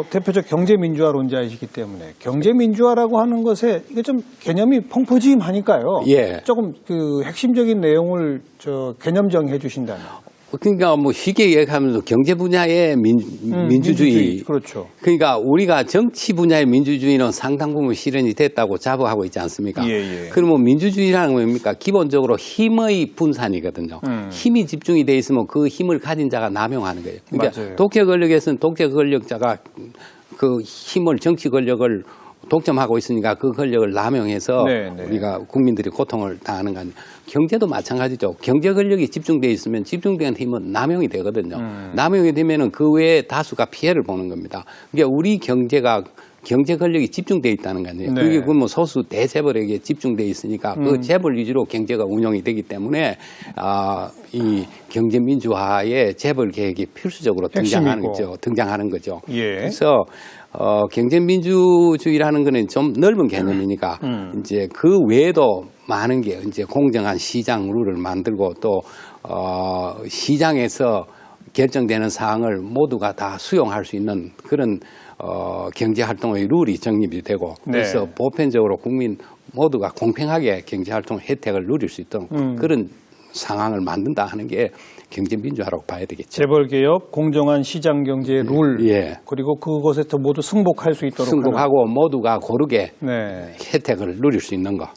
대표적 경제민주화론자이시기 때문에 경제민주화라고 하는 것에 이게 좀 개념이 펑퍼짐하니까요. 예. 조금 그 핵심적인 내용을 개념 정해 주신다면. 그러니까 뭐 쉽게 얘기하면 경제 분야의 민주주의. 그렇죠. 그러니까 우리가 정치 분야의 민주주의는 상당 부분 실현이 됐다고 자부하고 있지 않습니까? 예. 그러면 민주주의라는 건 뭡니까? 기본적으로 힘의 분산이거든요. 힘이 집중이 돼 있으면 그 힘을 가진 자가 남용하는 거예요. 그러니까 맞아요. 독재 권력에서는 독재 권력자가 그 힘을 정치 권력을 독점하고 있으니까 그 권력을 남용해서 우리가 국민들이 고통을 당하는 거 아니에요. 경제도 마찬가지죠. 경제 권력이 집중되어 있으면 집중된 힘은 남용이 되거든요. 남용이 되면은 그 외에 다수가 피해를 보는 겁니다. 그러니까 우리 경제가 경제 권력이 집중되어 있다는 거 아니에요. 그게 그러면 소수 대재벌에게 집중되어 있으니까 그 재벌 위주로 경제가 운영이 되기 때문에 이 경제 민주화의 재벌 계획이 필수적으로 등장하는 거죠. 예. 그래서 경제민주주의라는 거는 좀 넓은 개념이니까 이제 그 외에도 많은 게 이제 공정한 시장 룰을 만들고 또 시장에서 결정되는 사항을 모두가 다 수용할 수 있는 그런 경제 활동의 룰이 정립이 되고 그래서 보편적으로 국민 모두가 공평하게 경제 활동 혜택을 누릴 수 있도록 그런 상황을 만든다 하는 게 경제민주화라고 봐야 되겠죠. 재벌개혁, 공정한 시장경제의 룰, 그리고 그것에서 모두 승복할 수 있도록 승복하고 모두가 고르게 혜택을 누릴 수 있는 거.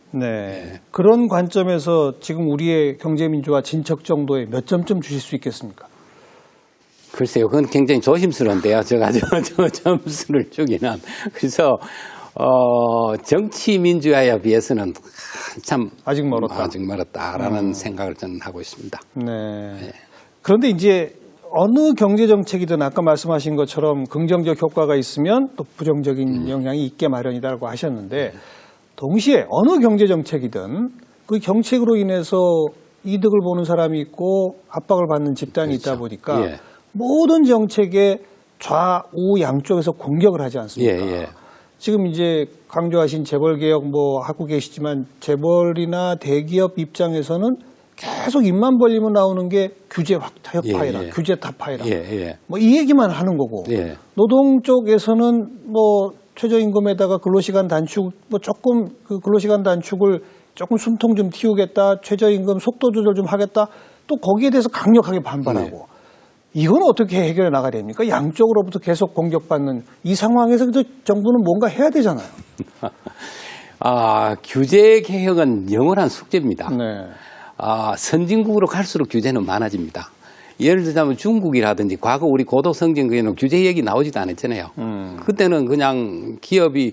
그런 관점에서 지금 우리의 경제민주화 진척 정도에 몇 점쯤 주실 수 있겠습니까? 글쎄요. 그건 굉장히 조심스러운데요. 제가 점수를 주기는. 그래서 정치 민주화에 비해서는 참 아직 멀었다라는 생각을 저는 하고 있습니다. 그런데 이제 어느 경제 정책이든 아까 말씀하신 것처럼 긍정적 효과가 있으면 또 부정적인 영향이 있게 마련이다라고 하셨는데 동시에 어느 경제 정책이든 그 정책으로 인해서 이득을 보는 사람이 있고 압박을 받는 집단이 있다 보니까 모든 정책에 좌우 양쪽에서 공격을 하지 않습니까? 지금 이제 강조하신 재벌개혁 뭐 하고 계시지만 재벌이나 대기업 입장에서는 계속 입만 벌리면 나오는 게 규제 타협파이라, 규제 타파이라. 뭐 이 얘기만 하는 거고. 노동 쪽에서는 뭐 최저임금에다가 근로시간 단축, 뭐 조금 그 근로시간 단축을 조금 숨통 좀 틔우겠다, 최저임금 속도 조절 좀 하겠다, 또 거기에 대해서 강력하게 반발하고. 이건 어떻게 해결해 나가야 됩니까? 양쪽으로부터 계속 공격받는 이 상황에서 정부는 뭔가 해야 되잖아요. 규제 개혁은 영원한 숙제입니다. 선진국으로 갈수록 규제는 많아집니다. 예를 들자면 중국이라든지 과거 우리 고도 선진국에는 규제 얘기 나오지도 않았잖아요. 그때는 그냥 기업이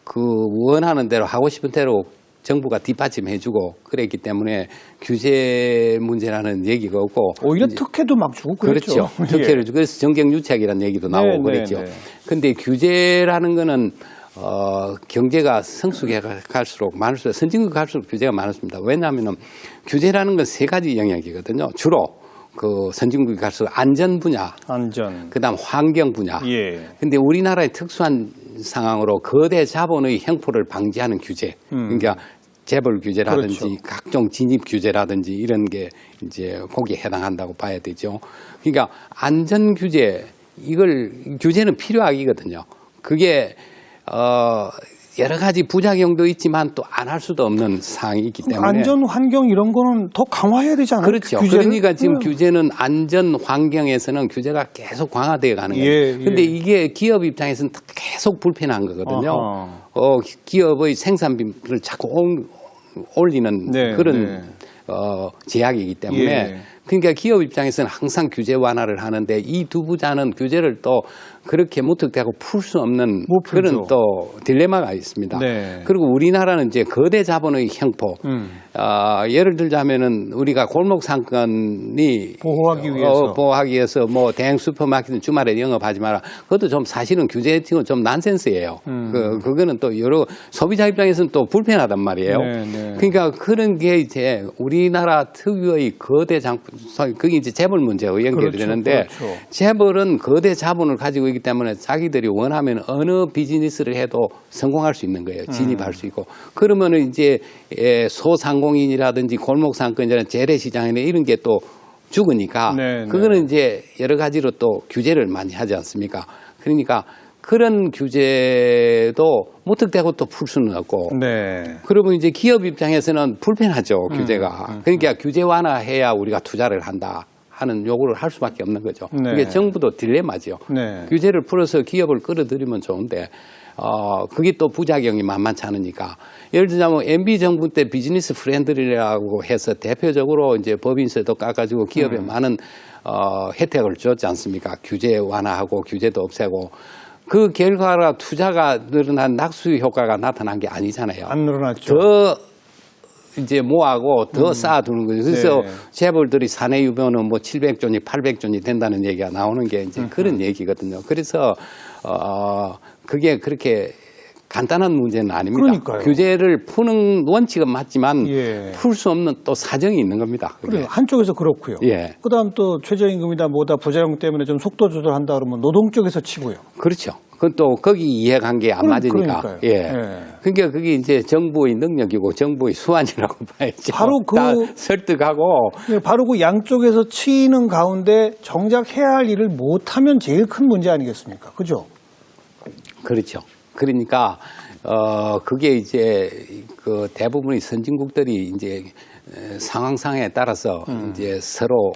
그 원하는 대로 하고 싶은 대로 정부가 뒷받침해주고 그랬기 때문에 규제 문제라는 얘기가 없고 오히려 특혜도 막 주고 그랬죠. 특혜를 주고 그래서 정경유착이라는 얘기도 나오고 그랬죠. 그런데 규제라는 거는 경제가 성숙해 갈수록 많을수록 선진국 갈수록 규제가 많았습니다. 왜냐하면 규제라는 건 세 가지 영역이거든요. 주로 그 선진국이 갈수록 안전 분야, 그다음 환경 분야. 근데 우리나라의 특수한 상황으로 거대 자본의 횡포를 방지하는 규제. 그러니까 재벌 규제라든지 각종 진입 규제라든지 이런 게 이제 거기에 해당한다고 봐야 되죠. 그러니까 안전 규제 규제는 필요하거든요. 그게 여러 가지 부작용도 있지만 또 안 할 수도 없는 사항이 있기 때문에 안전 환경 이런 거는 더 강화해야 되지 않나요? 그렇죠. 그러니까 지금 규제는 안전 환경에서는 규제가 계속 강화되어 가는 거예요. 그런데 이게 기업 입장에서는 계속 불편한 거거든요. 기업의 생산비를 자꾸 올리는 그런 제약이기 때문에 그러니까 기업 입장에서는 항상 규제 완화를 하는데 이 두 부자는 규제를 또 그렇게 무턱대고 풀 수 없는 그런 또 딜레마가 있습니다. 그리고 우리나라는 이제 거대 자본의 형포. 예를 들자면은 우리가 골목 상권이 보호하기 위해서 뭐 대형 슈퍼마켓은 주말에 영업하지 마라. 그것도 좀 사실은 규제 좀 난센스예요. 그거는 또 여러 소비자 입장에서는 또 불편하단 말이에요. 그러니까 그런 게 이제 우리나라 특유의 거대 그게 이제 재벌 문제와 연결이 되는데 재벌은 거대 자본을 가지고 있기 때문에 자기들이 원하면 어느 비즈니스를 해도 성공할 수 있는 거예요. 진입할 수 있고. 그러면은 이제 소상공인이라든지 골목상권이라든지 재래시장이나 이런 게 또 죽으니까 그거는 이제 여러 가지로 또 규제를 많이 하지 않습니까? 그러니까 그런 규제도 무턱대고 또 풀 수는 없고. 네. 그러면 이제 기업 입장에서는 불편하죠, 규제가. 그러니까 규제 완화해야 우리가 투자를 한다 하는 요구를 할 수밖에 없는 거죠. 네. 그게 정부도 딜레마죠. 네. 규제를 풀어서 기업을 끌어들이면 좋은데, 그게 또 부작용이 만만치 않으니까. 예를 들자면 MB 정부 때 비즈니스 프렌들리라고 해서 대표적으로 이제 법인세도 깎아주고 기업에 많은 혜택을 줬지 않습니까? 규제 완화하고 규제도 없애고. 그 결과가 투자가 늘어난 낙수 효과가 나타난 게 아니잖아요. 안 늘어났죠. 더 이제 모아고 더 쌓아두는 거죠. 그래서 네. 재벌들이 사내 유보는 뭐 700조니 800조니 된다는 얘기가 나오는 게 이제 그런 얘기거든요. 그래서 그게 그렇게 간단한 문제는 아닙니다. 그러니까요. 규제를 푸는 원칙은 맞지만 예. 풀 수 없는 또 사정이 있는 겁니다. 그게. 그래요. 한쪽에서 그렇고요. 예. 그다음 또 최저임금이다 뭐다 부작용 때문에 좀 속도 조절한다 그러면 노동 쪽에서 치고요. 그렇죠. 그건 또 거기 이해관계 안 맞으니까. 그러니까요. 예. 예. 그러니까 그게 이제 정부의 능력이고 정부의 수완이라고 봐야죠. 바로 다 그- 설득하고 예, 바로 그 양쪽에서 치이는 가운데 정작 해야 할 일을 못하면 제일 큰 문제 아니겠습니까? 그죠? 그렇죠. 그러니까 그게 이제 그 대부분의 선진국들이 이제 상황상에 따라서 이제 서로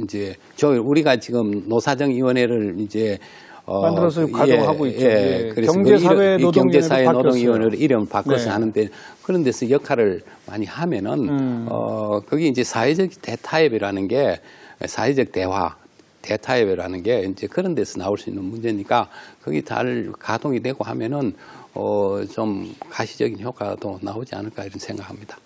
이제 우리가 지금 노사정위원회를 이제 만들어서 가동하고 있죠. 예. 그래서 경제사회 이 경제사회 노동위원회를 바뀌었어요. 이름을 바꿔서 네. 하는데 그런 데서 역할을 많이 하면은 그게 이제 사회적 대타협이라는 게 사회적 대화 대타협이라는 게 이제 그런 데서 나올 수 있는 문제니까 거기 잘 가동이 되고 하면은 좀 가시적인 효과도 나오지 않을까 이런 생각합니다.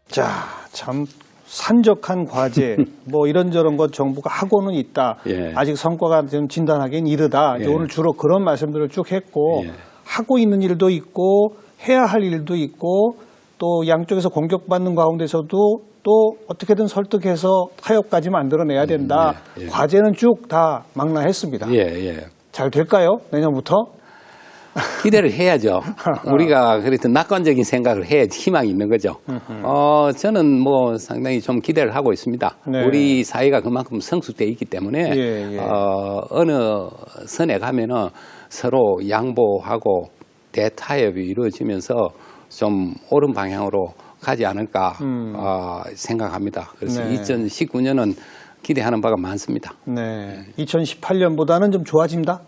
자, 참 산적한 과제 뭐 이런저런 것 정부가 하고는 있다. 예. 아직 성과가 좀 진단하기엔 이르다. 이제 예. 오늘 주로 그런 말씀들을 쭉 했고 예. 하고 있는 일도 있고 해야 할 일도 있고 또 양쪽에서 공격받는 가운데서도 또 어떻게든 설득해서 타협까지 만들어내야 된다. 예. 예. 과제는 쭉 다 망라했습니다. 예. 잘 될까요? 내년부터? 기대를 해야죠. 우리가 그래도 낙관적인 생각을 해야지 희망이 있는 거죠. 저는 뭐 상당히 좀 기대를 하고 있습니다. 네. 우리 사회가 그만큼 성숙되어 있기 때문에 예. 어느 선에 가면은 서로 양보하고 대타협이 이루어지면서 좀 옳은 방향으로 가지 않을까 생각합니다. 그래서 네. 2019년은 기대하는 바가 많습니다. 네. 2018년보다는 좀 좋아진다?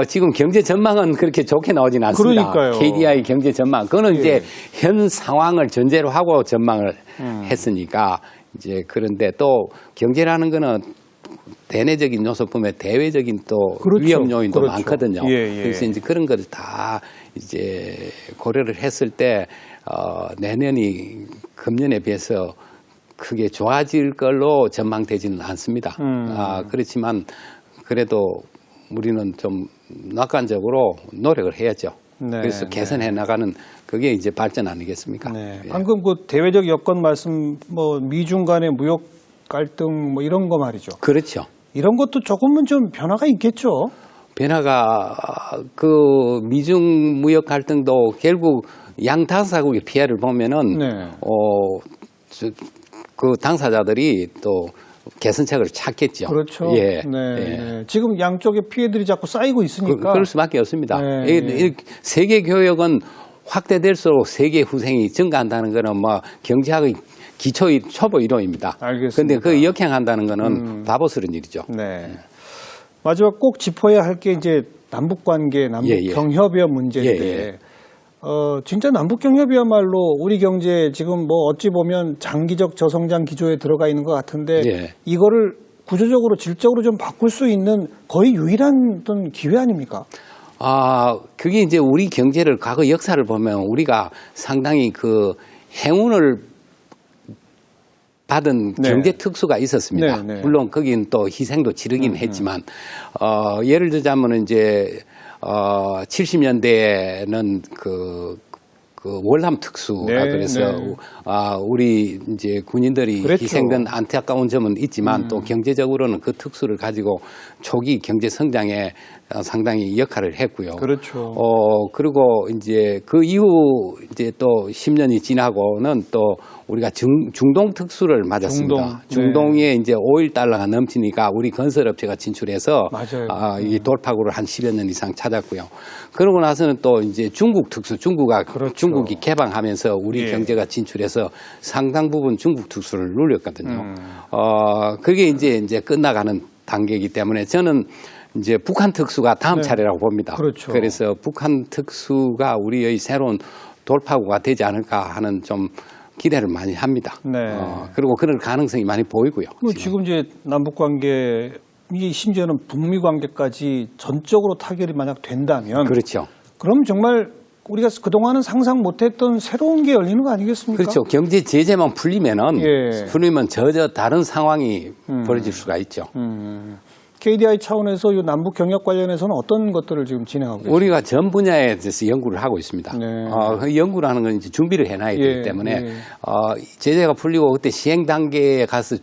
지금 경제 전망은 그렇게 좋게 나오진 않습니다. 그러니까요. KDI 경제 전망. 그거는 예. 이제 현 상황을 전제로 하고 전망을 했으니까 이제 그런데 또 경제라는 거는 대내적인 요소뿐만 대외적인 또 그렇죠. 위험 요인도 그렇죠. 많거든요. 예. 그래서 이제 그런 것을 다 이제 고려를 했을 때 내년이 금년에 비해서 크게 좋아질 걸로 전망되지는 않습니다. 그렇지만 그래도 우리는 좀 낙관적으로 노력을 해야죠. 네, 그래서 개선해 나가는 그게 이제 발전 아니겠습니까? 네. 예. 방금 그 대외적 여건 말씀, 뭐 미중 간의 무역 갈등 뭐 이런 거 말이죠. 그렇죠. 이런 것도 조금은 좀 변화가 있겠죠. 변화가 그 미중 무역 갈등도 결국 양 당사국의 피해를 보면은 네. 그 당사자들이 또 개선책을 찾겠죠. 그렇죠. 예. 네, 예. 네. 지금 양쪽의 피해들이 자꾸 쌓이고 있으니까. 그럴 수밖에 없습니다. 네, 이 세계 교역은 확대될수록 세계 후생이 증가한다는 것은 뭐 경제학의 기초 초보 이론입니다. 알겠습니다. 그런데 그 역행한다는 것은 바보스러운 일이죠. 네. 마지막 꼭 짚어야 할 게 이제 남북 관계, 남북 예, 예. 경협의 문제인데, 예, 진짜 남북 경협이야말로 우리 경제 지금 뭐 어찌 보면 장기적 저성장 기조에 들어가 있는 것 같은데, 예. 이거를 구조적으로 질적으로 좀 바꿀 수 있는 거의 유일한 어떤 기회 아닙니까? 그게 이제 우리 경제를 과거 역사를 보면 우리가 상당히 그 행운을 받은 네. 경제 특수가 있었습니다. 네, 네. 물론 거긴 또 희생도 치르긴 했지만, 예를 들자면 이제, 70년대에는 그 월남 특수가 네, 그래서 네. 우리 이제 군인들이 그랬죠. 희생된 안타까운 점은 있지만 또 경제적으로는 그 특수를 가지고 초기 경제 성장에 상당히 역할을 했고요. 그렇죠. 그리고 이제 그 이후 이제 또 10년이 지나고는 또 우리가 중동 특수를 맞았습니다. 중동에 이제 오일 달러가 넘치니까 우리 건설업체가 진출해서 맞아요. 이 돌파구를 한 10여 년 이상 찾았고요. 그러고 나서는 또 이제 중국 특수, 그렇죠. 중국이 개방하면서 우리 예. 경제가 진출해서 상당 부분 중국 특수를 눌렸거든요. 그게 이제 끝나가는 단계이기 때문에 저는 이제 북한 특수가 다음 네. 차례라고 봅니다. 그렇죠. 그래서 북한 특수가 우리의 새로운 돌파구가 되지 않을까 하는 좀 기대를 많이 합니다. 네. 그리고 그럴 가능성이 많이 보이고요. 지금 이제 남북 관계, 이 심지어는 북미 관계까지 전적으로 타결이 만약 된다면, 그렇죠. 그럼 정말 우리가 그동안은 상상 못했던 새로운 게 열리는 거 아니겠습니까? 그렇죠. 경제 제재만 풀리면 예. 전혀 다른 상황이 벌어질 수가 있죠. KDI 차원에서 이 남북 경협 관련해서는 어떤 것들을 지금 진행하고 계십니까? 우리가 전 분야에 대해서 연구를 하고 있습니다. 네. 그 연구를 하는 건 이제 준비를 해놔야 되기 예, 때문에 예. 제재가 풀리고 그때 시행 단계에 가서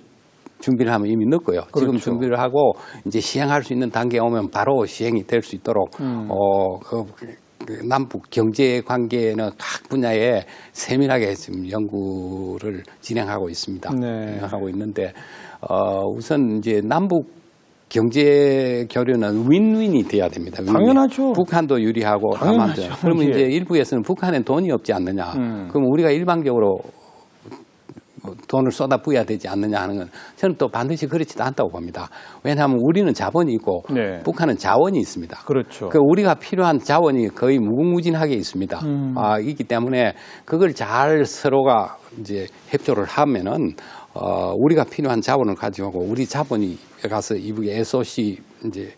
준비를 하면 이미 늦고요. 그렇죠. 지금 준비를 하고 이제 시행할 수 있는 단계에 오면 바로 시행이 될 수 있도록 그 남북 경제 관계는 각 분야에 세밀하게 지금 연구를 진행하고 있습니다. 네. 진행하고 있는데 우선 이제 남북 경제 교류는 윈윈이 돼야 됩니다. 윈윈. 당연하죠. 북한도 유리하고 당연하죠. 남한도. 그러면 예. 이제 일부에서는 북한엔 돈이 없지 않느냐. 그럼 우리가 일방적으로 돈을 쏟아부어야 되지 않느냐 하는 건 저는 또 반드시 그렇지도 않다고 봅니다. 왜냐하면 우리는 자본이 있고 네. 북한은 자원이 있습니다. 그렇죠. 그 우리가 필요한 자원이 거의 무궁무진하게 있습니다. 있기 때문에 그걸 잘 서로가 이제 협조를 하면은 우리가 필요한 자원을 가지고 오고 우리 자본이 가서 이북에 SOC 이제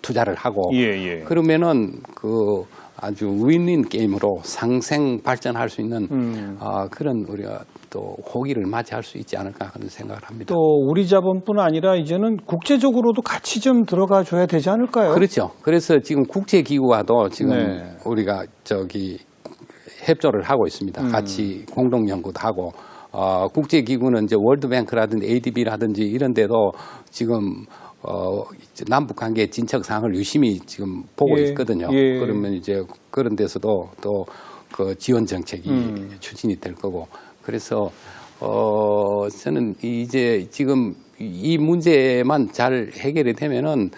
투자를 하고 예. 그러면은 그 아주 윈윈 게임으로 상생 발전할 수 있는 그런 우리가 또 호기를 맞이할 수 있지 않을까 하는 생각을 합니다. 또 우리 자본뿐 아니라 이제는 국제적으로도 같이 좀 들어가 줘야 되지 않을까요? 그렇죠. 그래서 지금 국제기구와도 지금 네. 우리가 협조를 하고 있습니다. 같이 공동 연구도 하고 국제기구는 이제 월드뱅크라든지 ADB라든지 이런 데도 지금 이제 남북 관계 진척 사항을 유심히 지금 보고 예, 있거든요. 예. 그러면 이제 그런 데서도 또 그 지원 정책이 추진이 될 거고 그래서 저는 이제 지금 이 문제만 잘 해결이 되면은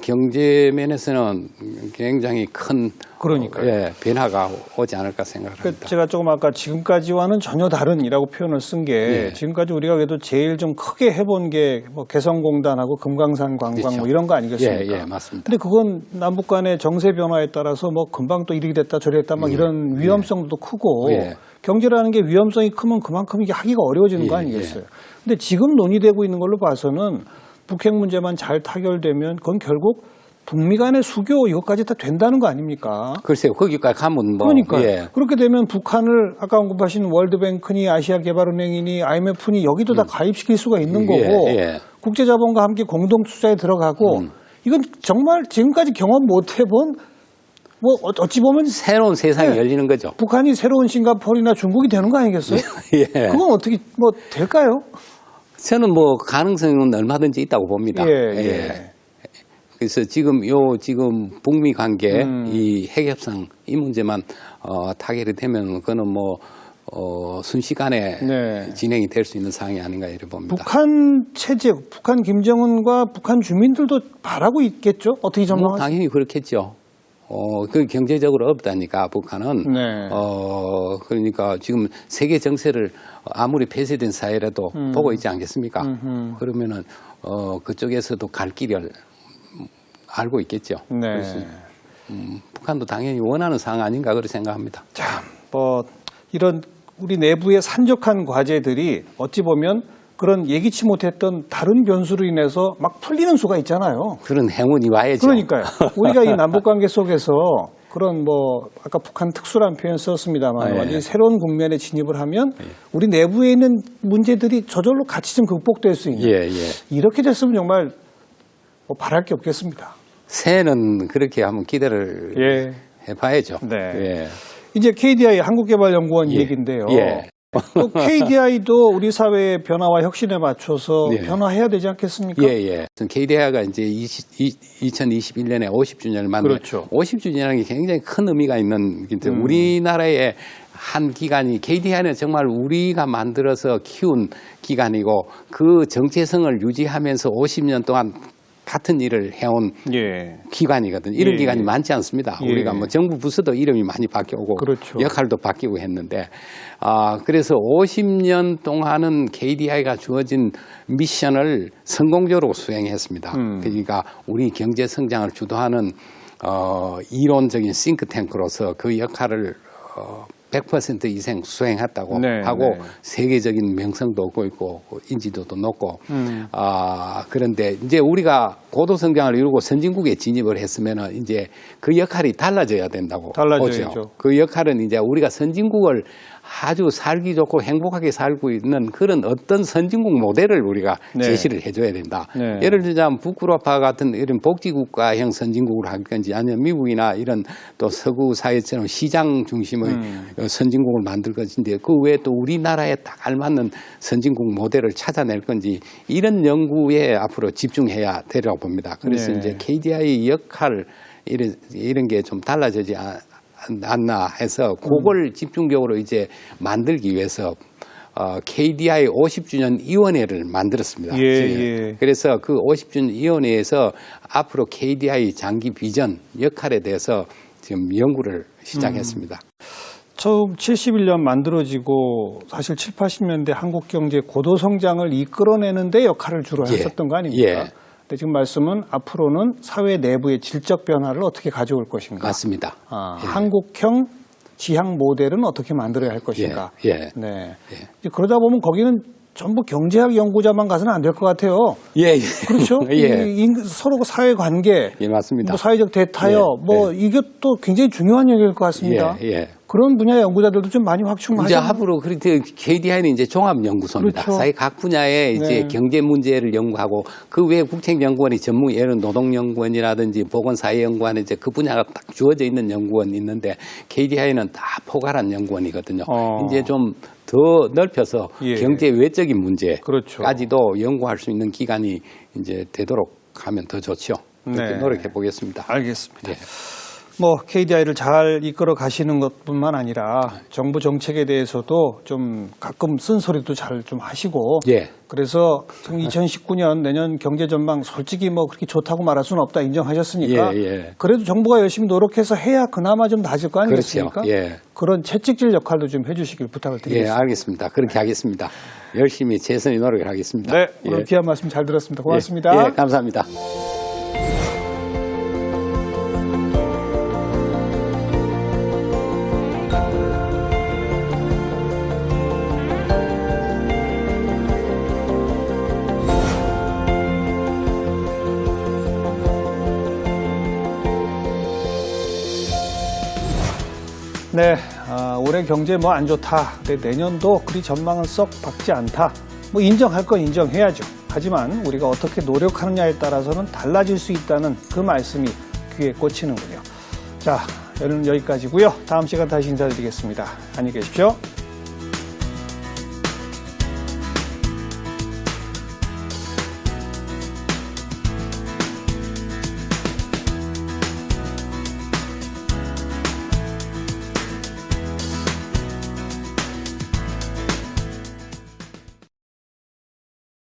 경제 면에서는 굉장히 큰 그러니까요. 변화가 오지 않을까 생각을 합니다. 제가 조금 아까 지금까지와는 전혀 다른이라고 표현을 쓴 게 예. 지금까지 우리가 그래도 제일 좀 크게 해본 게 뭐 개성공단하고 금강산 관광 그렇죠. 뭐 이런 거 아니겠습니까? 예, 맞습니다. 근데 그건 남북 간의 정세 변화에 따라서 뭐 금방 또 이렇게 됐다 저렇게 됐다 막 이런 위험성도 크고 예. 경제라는 게 위험성이 크면 그만큼 이게 하기가 어려워지는 거 예, 아니겠어요? 근데 지금 논의되고 있는 걸로 봐서는 북핵 문제만 잘 타결되면 그건 결국 북미 간의 수교 이것까지 다 된다는 거 아닙니까? 글쎄요, 거기까지 가면 뭐. 그러니까 예. 그렇게 되면 북한을 아까 언급하신 월드뱅크니 아시아개발은행이니 IMF니 여기도 다 가입시킬 수가 있는 거고 예. 국제자본과 함께 공동 투자에 들어가고 이건 정말 지금까지 경험 못 해본 뭐 어찌 보면 새로운 세상이 열리는 거죠. 북한이 새로운 싱가포르나 중국이 되는 거 아니겠어요? 예. 그건 어떻게 뭐 될까요? 저는 뭐 가능성은 얼마든지 있다고 봅니다. 예. 그래서 지금 북미 관계 이 핵협상 이 문제만 타결이 되면 그거는 뭐 순식간에 네. 진행이 될 수 있는 사항이 아닌가 이렇게 봅니다. 북한 체제, 북한 김정은과 북한 주민들도 바라고 있겠죠? 어떻게 전망하세요? 당연히 그렇겠죠. 그 경제적으로 어렵다니까 북한은. 네. 그러니까 지금 세계 정세를 아무리 폐쇄된 사회라도 보고 있지 않겠습니까? 그러면은 그쪽에서도 갈 길을 알고 있겠죠. 네. 그래서 북한도 당연히 원하는 상황 아닌가 그렇게 생각합니다. 자, 뭐 이런 우리 내부의 산적한 과제들이 어찌 보면 그런 예기치 못했던 다른 변수로 인해서 막 풀리는 수가 있잖아요. 그런 행운이 와야죠. 그러니까요. 우리가 이 남북관계 속에서 그런 뭐 아까 북한 특수라는 표현 썼습니다만 예. 완전히 새로운 국면에 진입을 하면 우리 내부에 있는 문제들이 저절로 같이 좀 극복될 수 있는 예. 이렇게 됐으면 정말 뭐 바랄 게 없겠습니다. 새해는 그렇게 한번 기대를 예. 해봐야죠. 네. 예. 이제 KDI 한국개발연구원 얘기인데요. 예. 또 KDI도 우리 사회의 변화와 혁신에 맞춰서 예. 변화해야 되지 않겠습니까? 예. KDI가 이제 2021년에 50주년을 맞는 그렇죠. 50주년이라는 게 굉장히 큰 의미가 있는 우리나라의 한 기관이 KDI는 정말 우리가 만들어서 키운 기관이고 그 정체성을 유지하면서 50년 동안 같은 일을 해온 예. 기관이거든요. 이런 예. 기관이 많지 않습니다. 예. 우리가 뭐 정부 부서도 이름이 많이 바뀌고 그렇죠. 역할도 바뀌고 했는데 그래서 50년 동안은 KDI가 주어진 미션을 성공적으로 수행했습니다. 그러니까 우리 경제 성장을 주도하는 이론적인 싱크탱크로서 그 역할을 100% 이상 수행했다고 네, 하고 네. 세계적인 명성도 얻고 있고 인지도도 높고 그런데 이제 우리가 고도 성장을 이루고 선진국에 진입을 했으면은 이제 그 역할이 달라져야 된다고 달라져야죠. 보죠. 그 역할은 이제 우리가 선진국을 아주 살기 좋고 행복하게 살고 있는 그런 어떤 선진국 모델을 우리가 네. 제시를 해줘야 된다. 네. 예를 들자면 북유럽파 같은 이런 복지국가형 선진국을 할 건지 아니면 미국이나 이런 또 서구 사회처럼 시장 중심의 선진국을 만들 것인데 그 외에 또 우리나라에 딱 알맞는 선진국 모델을 찾아낼 건지 이런 연구에 앞으로 집중해야 되리라고 봅니다. 그래서 네. 이제 KDI 역할 이런 게 좀 달라지지 않나 해서 그걸 집중적으로 이제 만들기 위해서 KDI 50주년 위원회를 만들었습니다. 예. 그래서 그 50주년 위원회에서 앞으로 KDI 장기 비전 역할에 대해서 지금 연구를 시작했습니다. 처음 71년 만들어지고 사실 7, 80년대 한국 경제 고도 성장을 이끌어내는 데 역할을 주로 했었던 거 아닙니까? 예. 근데 지금 말씀은 앞으로는 사회 내부의 질적 변화를 어떻게 가져올 것인가? 맞습니다. 예. 한국형 지향 모델은 어떻게 만들어야 할 것인가? 예. 네. 이제 그러다 보면 거기는 전부 경제학 연구자만 가서는 안 될 것 같아요. 예. 그렇죠? 예. 서로 사회 관계, 예, 맞습니다. 뭐 사회적 대타협, 이것도 굉장히 중요한 얘기일 것 같습니다. 예. 그런 분야의 연구자들도 좀 많이 확충하죠. 이제 앞으로 그렇게 KDI는 이제 종합연구소입니다. 그렇죠. 사회 각 분야의 이제 네. 경제 문제를 연구하고 그 외에 국책연구원이 전문 예를 노동연구원이라든지 보건사회연구원 이제 그 분야가 딱 주어져 있는 연구원이 있는데 KDI는 다 포괄한 연구원이거든요. 이제 좀 더 넓혀서 예. 경제 외적인 문제까지도 그렇죠. 연구할 수 있는 기관이 이제 되도록 하면 더 좋죠. 그렇게 네. 노력해 보겠습니다. 알겠습니다. 예. 뭐 KDI를 잘 이끌어 가시는 것뿐만 아니라 정부 정책에 대해서도 좀 가끔 쓴소리도 잘 좀 하시고 예. 그래서 2019년 내년 경제 전망 솔직히 뭐 그렇게 좋다고 말할 수는 없다 인정하셨으니까 예. 그래도 정부가 열심히 노력해서 해야 그나마 좀 나아질 거 아니겠습니까? 그렇죠. 예. 그런 채찍질 역할도 좀 해주시길 부탁을 예, 드리겠습니다. 알겠습니다. 그렇게 하겠습니다. 열심히 최선의 노력을 하겠습니다. 네, 오늘 예. 귀한 말씀 잘 들었습니다. 고맙습니다. 예, 감사합니다. 네, 올해 경제 뭐 안 좋다. 근데 내년도 그리 전망은 썩 밝지 않다. 뭐 인정할 건 인정해야죠. 하지만 우리가 어떻게 노력하느냐에 따라서는 달라질 수 있다는 그 말씀이 귀에 꽂히는군요. 자, 오늘은 여기까지고요. 다음 시간 다시 인사드리겠습니다. 안녕히 계십시오.